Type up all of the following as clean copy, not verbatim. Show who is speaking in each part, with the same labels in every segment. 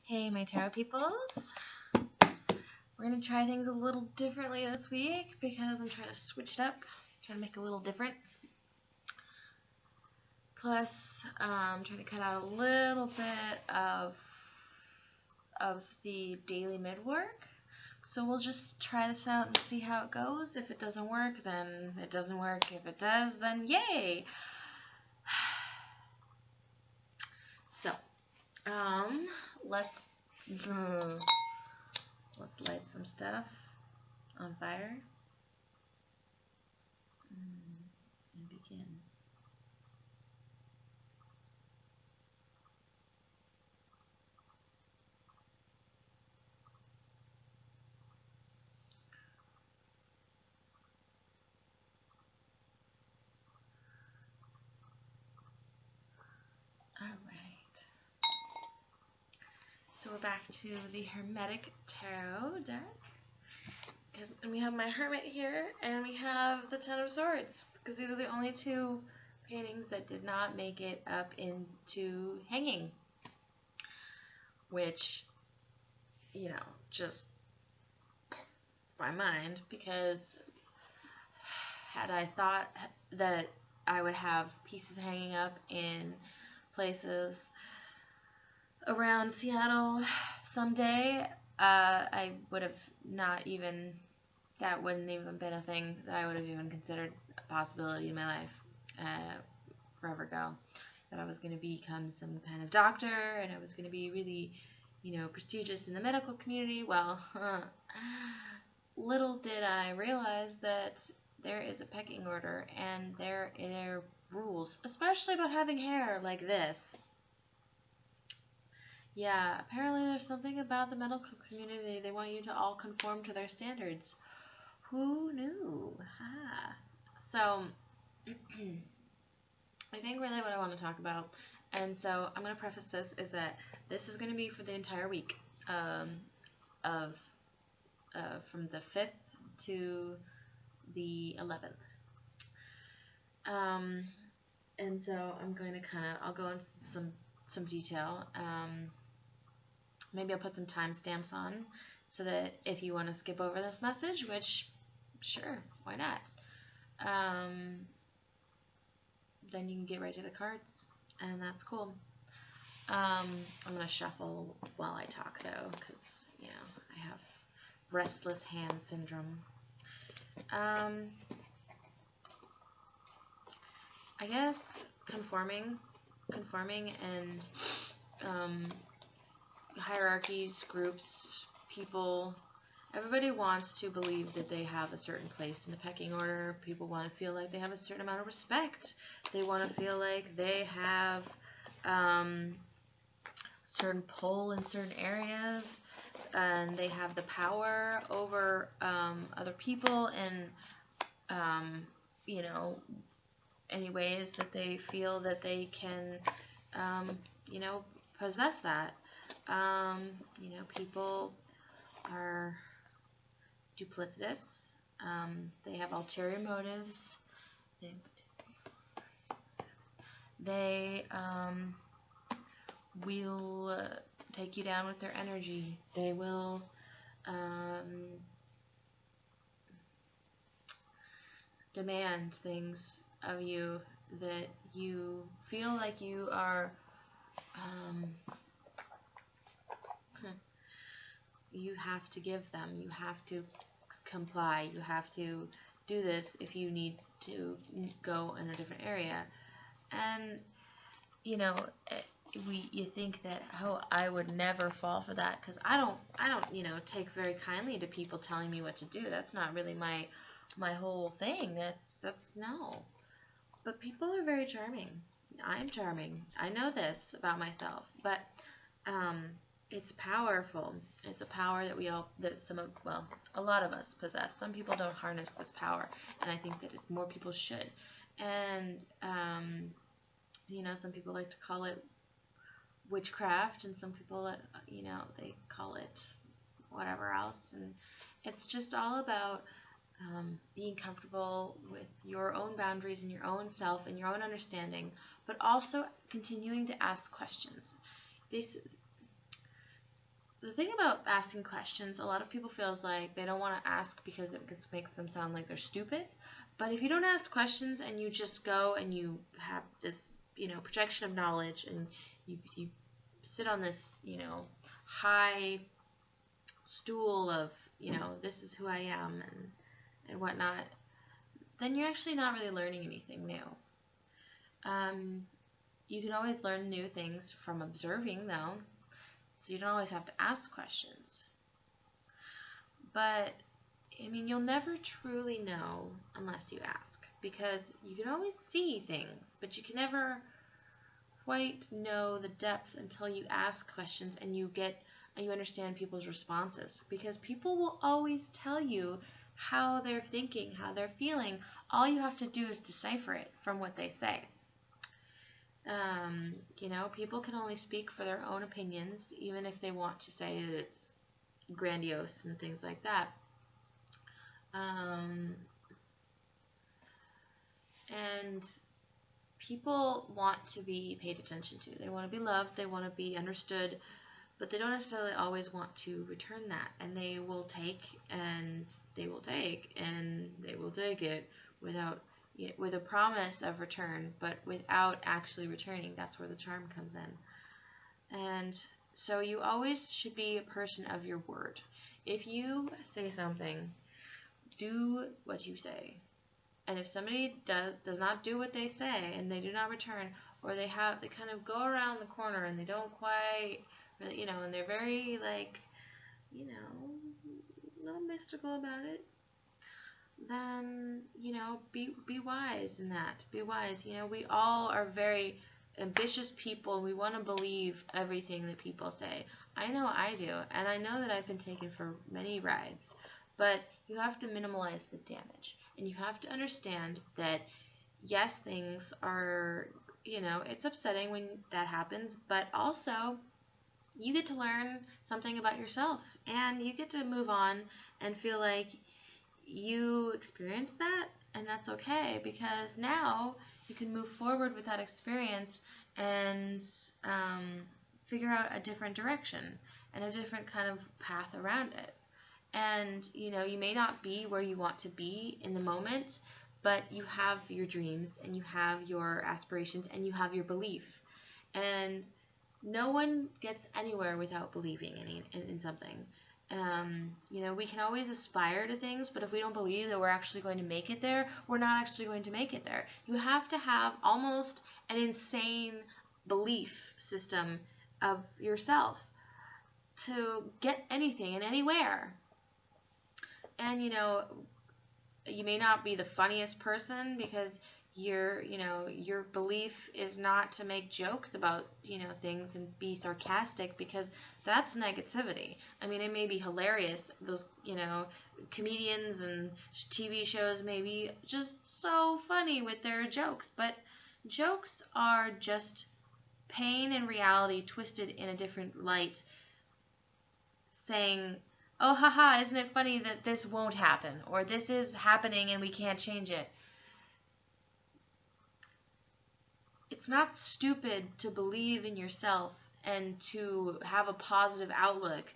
Speaker 1: Hey, my tarot peoples. We're going to try things a little differently this week because I'm trying to switch it up, trying to make it a little different. Plus, I'm trying to cut out a little bit of the daily mid-work. So we'll just try this out and see how it goes. If it doesn't work, then it doesn't work. If it does, then yay! So, let's light some stuff on fire and begin. Alright. So we're back to the Hermetic Tarot deck. And we have my Hermit here, and we have the Ten of Swords, because these are the only two paintings that did not make it up into hanging. Which, you know, just my mind, because had I thought that I would have pieces hanging up in places around Seattle someday, I would have not even, that wouldn't even been a thing that I would have even considered a possibility in my life forever ago. That I was going to become some kind of doctor, and I was going to be really, prestigious in the medical community. Well, little did I realize that there is a pecking order, and there are rules, especially about having hair like this. Yeah, apparently there's something about the medical community. They want you to all conform to their standards. Who knew? So, I think really what I want to talk about, and so I'm going to preface this, is that this is going to be for the entire week from the 5th to the 11th. And so I'm going to I'll go into some detail. Maybe I'll put some timestamps on so that if you want to skip over this message, which, sure, why not? Then you can get right to the cards, and that's cool. I'm going to shuffle while I talk, though, because, I have restless hand syndrome. I guess conforming and hierarchies, groups, people, everybody wants to believe that they have a certain place in the pecking order. People want to feel like they have a certain amount of respect. They want to feel like they have certain pull in certain areas, and they have the power over other people in any ways that they feel that they can possess that. People are duplicitous. They have ulterior motives. They will take you down with their energy. They will demand things of you that you feel like you are you have to give them. You have to comply. You have to do this if you need to go in a different area. And you think that, oh, I would never fall for that, because I don't take very kindly to people telling me what to do. That's not really my whole thing. That's no. But people are very charming. I'm charming. I know this about myself. But it's powerful. It's a power that a lot of us possess. Some people don't harness this power, and I think that more people should. And some people like to call it witchcraft, and some people they call it whatever else. And it's just all about being comfortable with your own boundaries and your own self and your own understanding, but also continuing to ask questions. the thing about asking questions, a lot of people feels like they don't want to ask because it just makes them sound like they're stupid. But if you don't ask questions and you just go and you have this, projection of knowledge, and you sit on this, high stool of, this is who I am and whatnot, then you're actually not really learning anything new. You can always learn new things from observing, though, so you don't always have to ask questions. But, you'll never truly know unless you ask, because you can always see things, but you can never quite know the depth until you ask questions and you understand people's responses, because people will always tell you how they're thinking, how they're feeling. All you have to do is decipher it from what they say. People can only speak for their own opinions, even if they want to say that it's grandiose and things like that. And people want to be paid attention to. They want to be loved, they want to be understood, but they don't necessarily always want to return that. And they will take, and they will take, and they will take it with a promise of return, but without actually returning. That's where the charm comes in. And so you always should be a person of your word. If you say something, do what you say. And if somebody does not do what they say, and they do not return, or they kind of go around the corner and they don't quite really, and they're very a little mystical about it, then, be wise in that. Be wise. We all are very ambitious people. We want to believe everything that people say. I know I do, and I know that I've been taken for many rides, but you have to minimize the damage, and you have to understand that, yes, things are, it's upsetting when that happens, but also you get to learn something about yourself, and you get to move on and feel like you experienced that, and that's okay, because now you can move forward with that experience and figure out a different direction and a different kind of path around it. And, you may not be where you want to be in the moment, but you have your dreams, and you have your aspirations, and you have your belief. And no one gets anywhere without believing in something. We can always aspire to things, but if we don't believe that we're actually going to make it there, we're not actually going to make it there. You have to have almost an insane belief system of yourself to get anything and anywhere. And, you may not be the funniest person, because your belief is not to make jokes about, things and be sarcastic, because that's negativity. It may be hilarious. Those, comedians and TV shows may be just so funny with their jokes, but jokes are just pain and reality twisted in a different light, saying, oh, haha, isn't it funny that this won't happen, or this is happening and we can't change it. It's not stupid to believe in yourself and to have a positive outlook,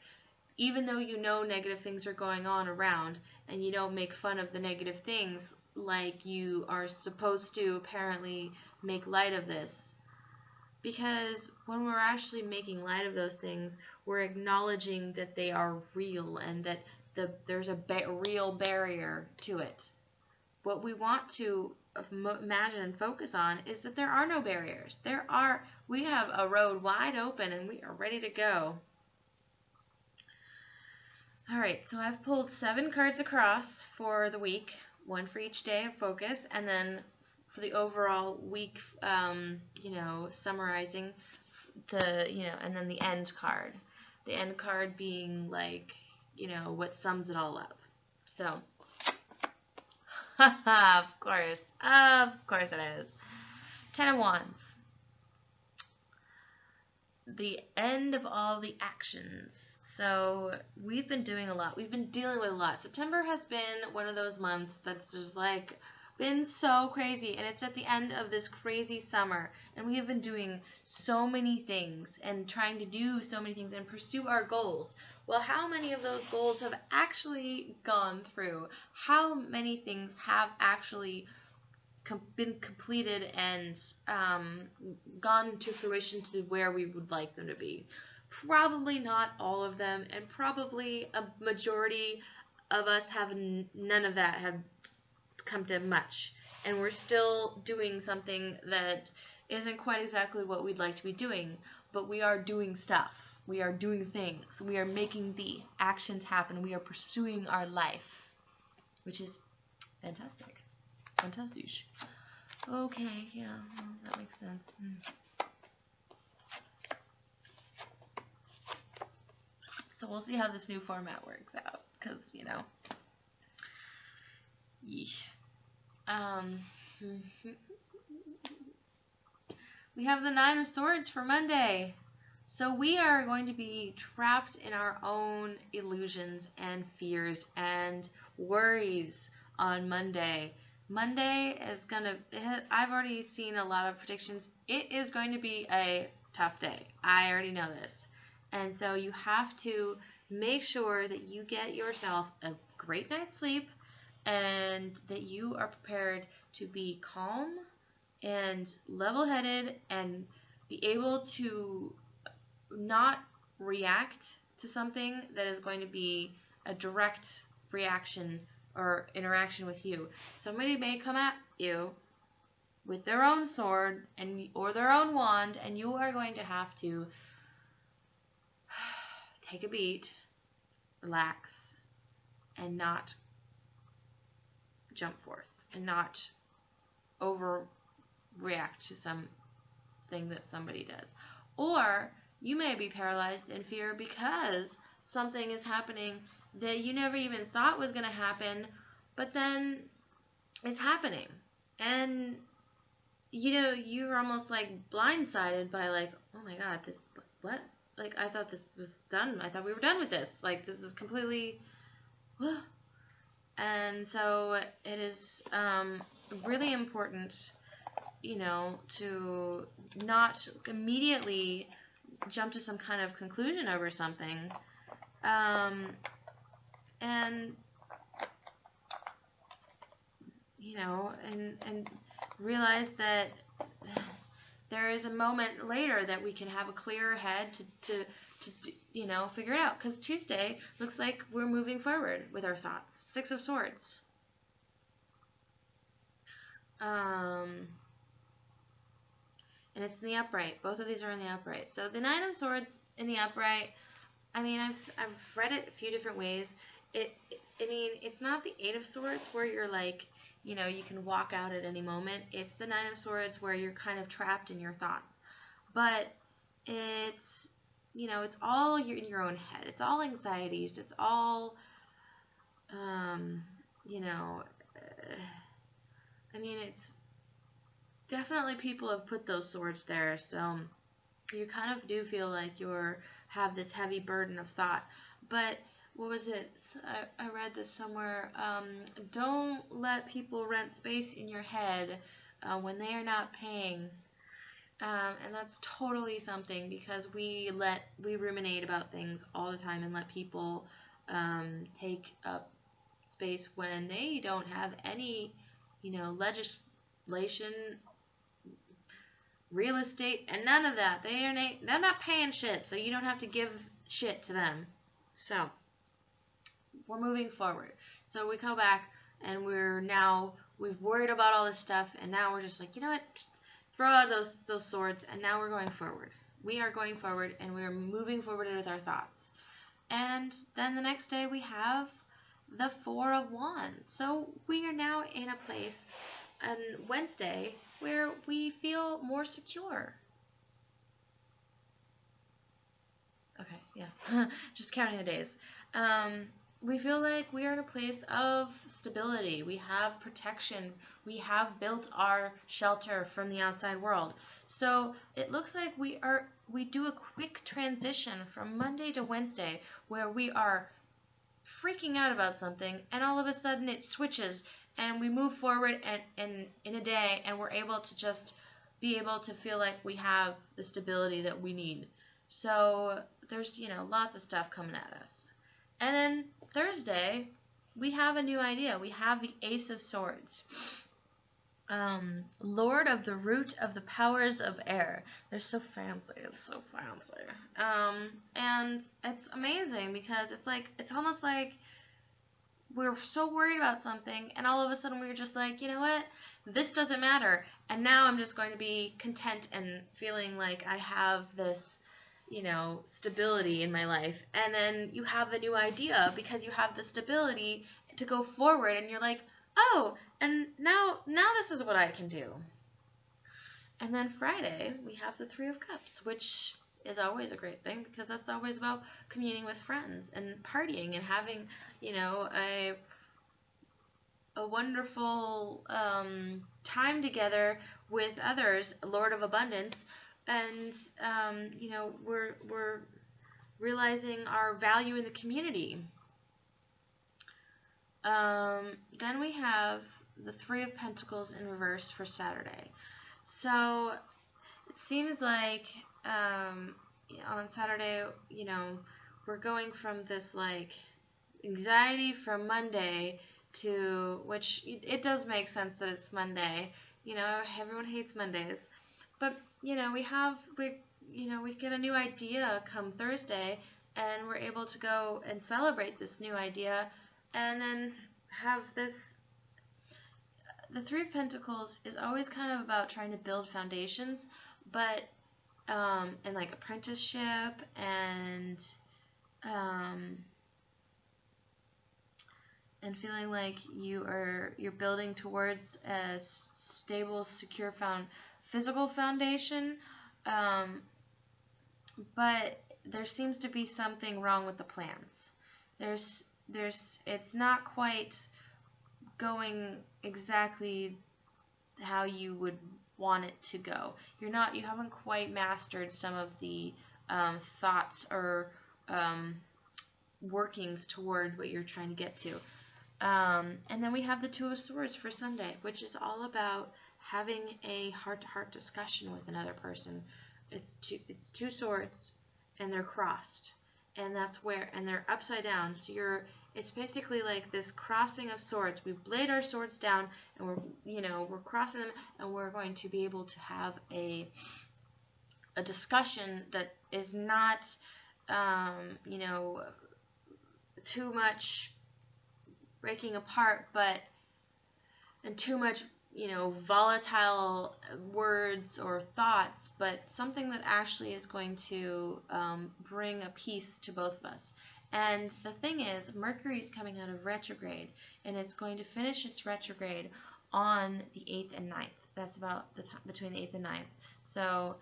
Speaker 1: even though negative things are going on around, and you don't make fun of the negative things like you are supposed to apparently make light of this. Because when we're actually making light of those things, we're acknowledging that they are real, and that there's a real barrier to it. What we want to imagine and focus on is that there are no barriers. We have a road wide open, and we are ready to go. Alright, so I've pulled 7 cards across for the week, 1 for each day of focus, and then for the overall week, summarizing and then the end card. The end card being what sums it all up. So, of course it is. 10 of Wands. The end of all the actions. So we've been doing a lot. We've been dealing with a lot. September has been one of those months that's just been so crazy, and it's at the end of this crazy summer, and we have been doing so many things and trying to do so many things and pursue our goals. Well, how many of those goals have actually gone through? How many things have actually been completed and gone to fruition to where we would like them to be? Probably not all of them, and probably a majority of us have none of that have come to much, and we're still doing something that isn't quite exactly what we'd like to be doing, but we are doing stuff. We are doing things. We are making the actions happen. We are pursuing our life, which is fantastic. Fantastic. Okay, yeah, well, that makes sense. So we'll see how this new format works out, because, you know, we have the Nine of Swords for Monday. So we are going to be trapped in our own illusions and fears and worries on Monday. Monday is I've already seen a lot of predictions. It is going to be a tough day. I already know this. And so you have to make sure that you get yourself a great night's sleep and that you are prepared to be calm and level-headed and be able to not react to something that is going to be a direct reaction or interaction with you. Somebody may come at you with their own sword or their own wand, and you are going to have to take a beat, relax, and not jump forth, and not overreact to something that somebody does. Or you may be paralyzed in fear because something is happening that you never even thought was going to happen, but then it's happening. And, you know, you're almost like blindsided by like, oh my God, what? Like, I thought this was done. I thought we were done with this. Like, this is completely... And so it is really important, you know, to not immediately jump to some kind of conclusion over something, and you know, and realize that there is a moment later that we can have a clearer head to you know, figure it out. Because Tuesday looks like we're moving forward with our thoughts. Six of Swords. And it's in the upright. Both of these are in the upright. So the Nine of Swords in the upright, I mean, I've read it a few different ways. I mean, it's not the Eight of Swords where you're like, you know, you can walk out at any moment. It's the Nine of Swords where you're kind of trapped in your thoughts. But it's, you know, it's all in your own head. It's all anxieties. It's all, you know, I mean, it's definitely people have put those swords there. So you kind of do feel like have this heavy burden of thought. But what was it? I read this somewhere. Don't let people rent space in your head when they are not paying. And that's totally something, because we ruminate about things all the time and let people take up space when they don't have any, you know, legislation, real estate, and none of that. They're not paying shit, so you don't have to give shit to them. So we're moving forward. So we go back and we've worried about all this stuff, and now we're just like, you know what? Just throw out those swords, and now we're going forward. We are going forward, and we are moving forward with our thoughts. And then the next day we have the Four of Wands. So we are now in a place on Wednesday where we feel more secure. Okay, yeah. Just counting the days. We feel like we are in a place of stability. We have protection. We have built our shelter from the outside world. So it looks like we do a quick transition from Monday to Wednesday where we are freaking out about something, and all of a sudden it switches and we move forward and in a day, and we're able to just be able to feel like we have the stability that we need. So there's, lots of stuff coming at us. And then Thursday, we have a new idea. We have the Ace of Swords. Lord of the root of the powers of air. They're so fancy. It's so fancy. And it's amazing because it's almost like we're so worried about something, and all of a sudden we're just like, you know what? This doesn't matter. And now I'm just going to be content and feeling like I have this, stability in my life. And then you have a new idea because you have the stability to go forward, and you're like, oh, and now this is what I can do. And then Friday, we have the Three of Cups, which is always a great thing because that's always about communing with friends and partying and having, a wonderful time together with others, Lord of Abundance, and we're realizing our value in the community. Then we have the Three of Pentacles in reverse for Saturday. So it seems like on Saturday, we're going from this anxiety from Monday to, which it does make sense that it's Monday. Everyone hates Mondays, but we get a new idea come Thursday, and we're able to go and celebrate this new idea, and then have this. The Three of Pentacles is always kind of about trying to build foundations, but and apprenticeship and feeling like you're building towards a stable, secure physical foundation, but there seems to be something wrong with the plans. It's not quite going exactly how you would want it to go. You haven't quite mastered some of the thoughts or workings toward what you're trying to get to. And then we have the Two of Swords for Sunday, which is all about having a heart-to-heart discussion with another person. It's two swords, and they're crossed, and they're upside down. So it's basically like this crossing of swords. We've laid our swords down, and we're crossing them, and we're going to be able to have a discussion that is not, too much breaking apart, and too much, volatile words or thoughts, but something that actually is going to bring a peace to both of us. And the thing is, Mercury is coming out of retrograde, and it's going to finish its retrograde on the 8th and 9th. That's about the time between the 8th and 9th. So,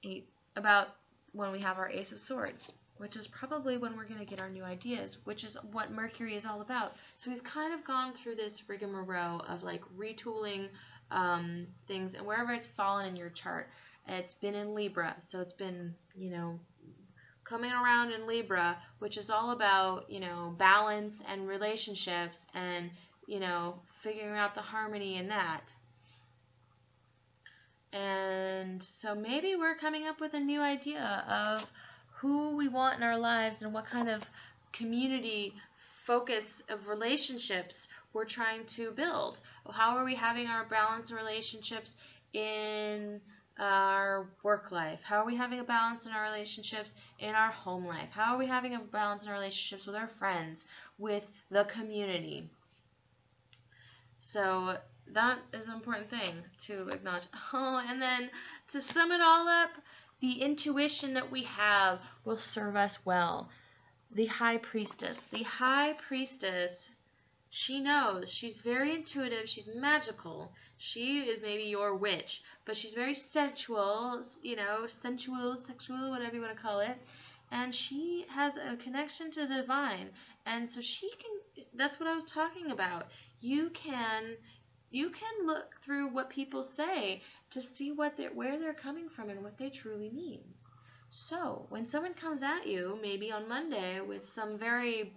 Speaker 1: 8, about when we have our Ace of Swords, which is probably when we're going to get our new ideas, which is what Mercury is all about. So we've kind of gone through this rigmarole of retooling things, and wherever it's fallen in your chart, it's been in Libra, so it's been, coming around in Libra, which is all about, balance and relationships and, figuring out the harmony in that. And so maybe we're coming up with a new idea of who we want in our lives and what kind of community focus of relationships we're trying to build. How are we having our balance in relationships in our work life? How are we having a balance in our relationships in our home life? How are we having a balance in our relationships with our friends, with the community? So that is an important thing to acknowledge. Oh, and then to sum it all up, the intuition that we have will serve us well. The High Priestess. The High Priestess, she knows. She's very intuitive. She's magical. She is maybe your witch, but she's very sensual, sensual, sexual, whatever you want to call it. And she has a connection to the divine. And so she can, that's what I was talking about. You can look through what people say to see where they're coming from and what they truly mean. So when someone comes at you, maybe on Monday, with some very,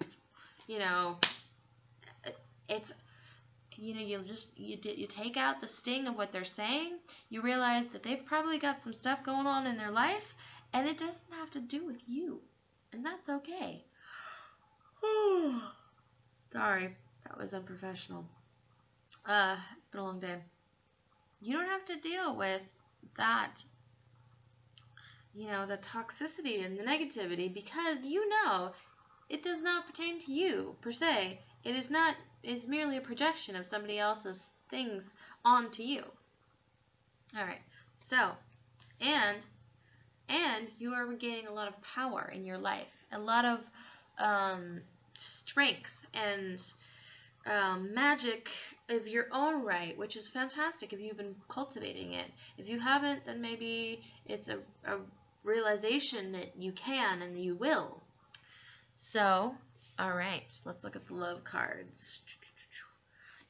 Speaker 1: you take out the sting of what they're saying. You realize that they've probably got some stuff going on in their life, and it doesn't have to do with you, and that's okay. Sorry, that was unprofessional. It's been a long day. You don't have to deal with that, the toxicity and the negativity, because it does not pertain to you per se. It's merely a projection of somebody else's things onto you. All right. So, and you are regaining a lot of power in your life, a lot of strength and magic of your own right, which is fantastic if you've been cultivating it. If you haven't, then maybe it's a realization that you can and you will. So, all right, let's look at the love cards.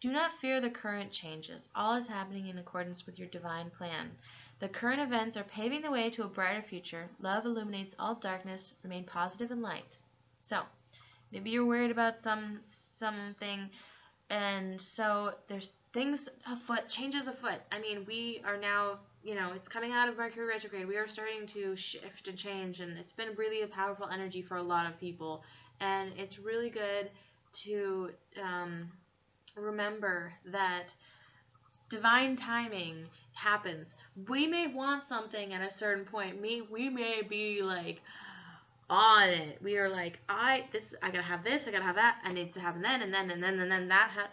Speaker 1: Do not fear the current changes. All is happening in accordance with your divine plan. The current events are paving the way to a brighter future. Love illuminates all darkness. Remain positive and light. So, maybe you're worried about something, and so there's things afoot, changes afoot. I mean, we are now, it's coming out of Mercury retrograde. We are starting to shift and change, and it's been really a powerful energy for a lot of people. And it's really good to remember that divine timing happens. We may want something at a certain point. We may be like on it. We are like, I gotta have this, I gotta have that, I need to happen then, and then that.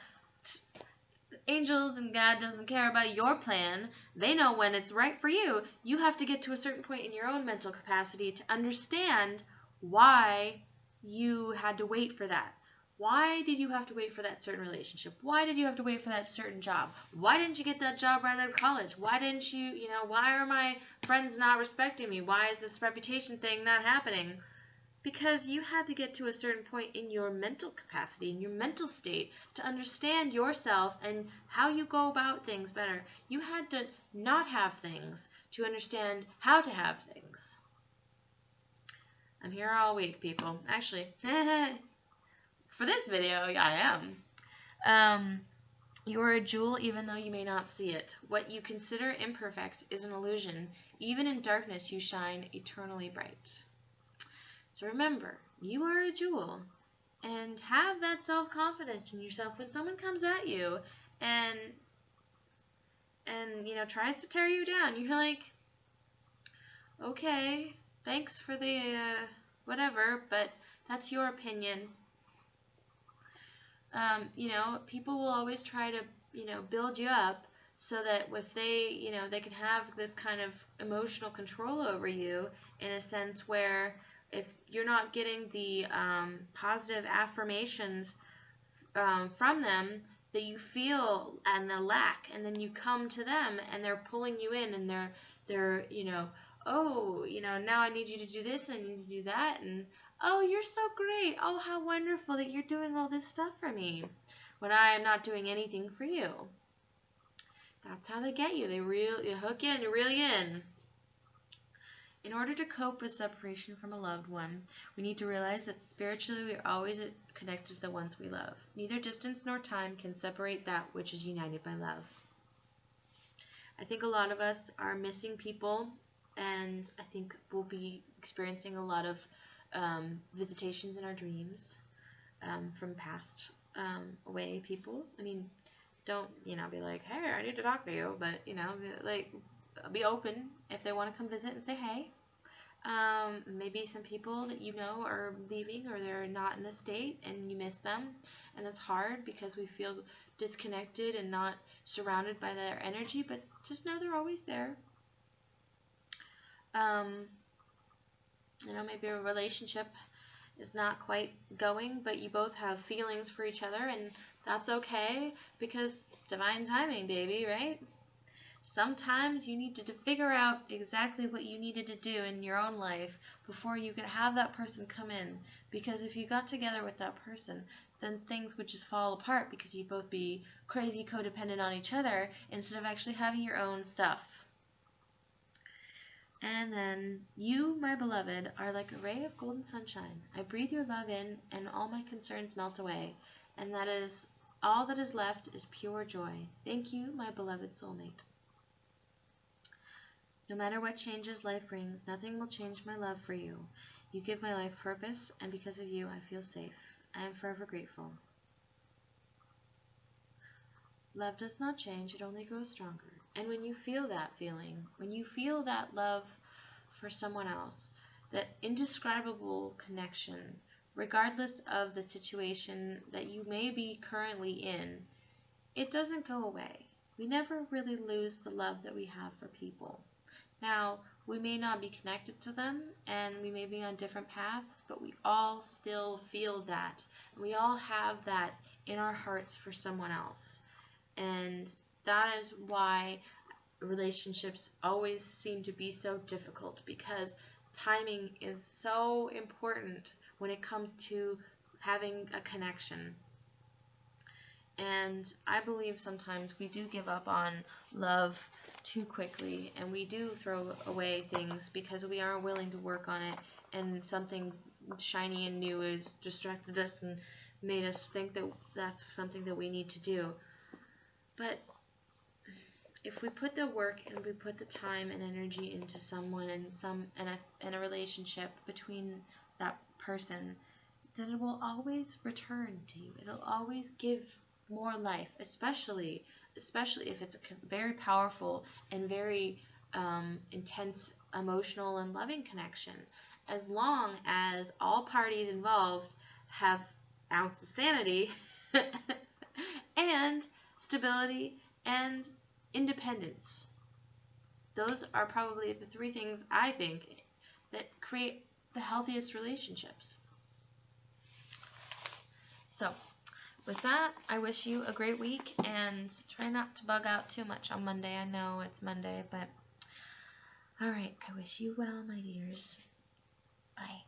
Speaker 1: Angels and God doesn't care about your plan. They know when it's right for you. You have to get to a certain point in your own mental capacity to understand why you had to wait for that. Why did you have to wait for that certain relationship? Why did you have to wait for that certain job? Why didn't you get that job right out of college? Why didn't you, why are my friends not respecting me? Why is this reputation thing not happening? Because you had to get to a certain point in your mental capacity, in your mental state, to understand yourself and how you go about things better. You had to not have things to understand how to have things. I'm here all week, people. Actually, for this video, I am. You are a jewel even though you may not see it. What you consider imperfect is an illusion. Even in darkness you shine eternally bright. So remember, you are a jewel, and have that self-confidence in yourself when someone comes at you and tries to tear you down. You're like, okay, thanks for the whatever, but that's your opinion. People will always try to, build you up so that if they, they can have this kind of emotional control over you in a sense where if you're not getting the positive affirmations from them that you feel and the lack, and then you come to them and they're pulling you in and they're oh, now I need you to do this and I need to do that, and oh, you're so great. Oh, how wonderful that you're doing all this stuff for me when I am not doing anything for you. That's how they get you. They hook you and you reel you in. In order to cope with separation from a loved one, we need to realize that spiritually we are always connected to the ones we love. Neither distance nor time can separate that which is united by love. I think a lot of us are missing people, and I think we'll be experiencing a lot of visitations in our dreams from past away people. I mean, don't, be like, hey, I need to talk to you, but, be open if they want to come visit and say hey. Maybe some people that are leaving or they're not in the state and you miss them, and that's hard because we feel disconnected and not surrounded by their energy, but just know they're always there. Maybe a relationship is not quite going, but you both have feelings for each other, and that's okay because divine timing, baby, right? Sometimes you need to figure out exactly what you needed to do in your own life before you can have that person come in. Because if you got together with that person, then things would just fall apart because you'd both be crazy codependent on each other instead of actually having your own stuff. And then, you, my beloved, are like a ray of golden sunshine. I breathe your love in, and all my concerns melt away. And that is All that is left is pure joy. Thank you, my beloved soulmate. No matter what changes life brings, nothing will change my love for you. You give my life purpose, and because of you, I feel safe. I am forever grateful. Love does not change, it only grows stronger. And when you feel that feeling, when you feel that love for someone else, that indescribable connection, regardless of the situation that you may be currently in, it doesn't go away. We never really lose the love that we have for people. Now, we may not be connected to them, and we may be on different paths, but we all still feel that. We all have that in our hearts for someone else. And that is why relationships always seem to be so difficult, because timing is so important when it comes to having a connection. And I believe sometimes we do give up on love too quickly, and we do throw away things because we aren't willing to work on it, and something shiny and new has distracted us and made us think that that's something that we need to do. But if we put the work and we put the time and energy into someone and a relationship between that person, then it will always return to you. It'll always give more life, especially if it's a very powerful and very intense emotional and loving connection. As long as all parties involved have an ounce of sanity and stability and independence. Those are probably the three things I think that create the healthiest relationships. So, with that, I wish you a great week, and try not to bug out too much on Monday. I know it's Monday, but alright, I wish you well, my dears. Bye.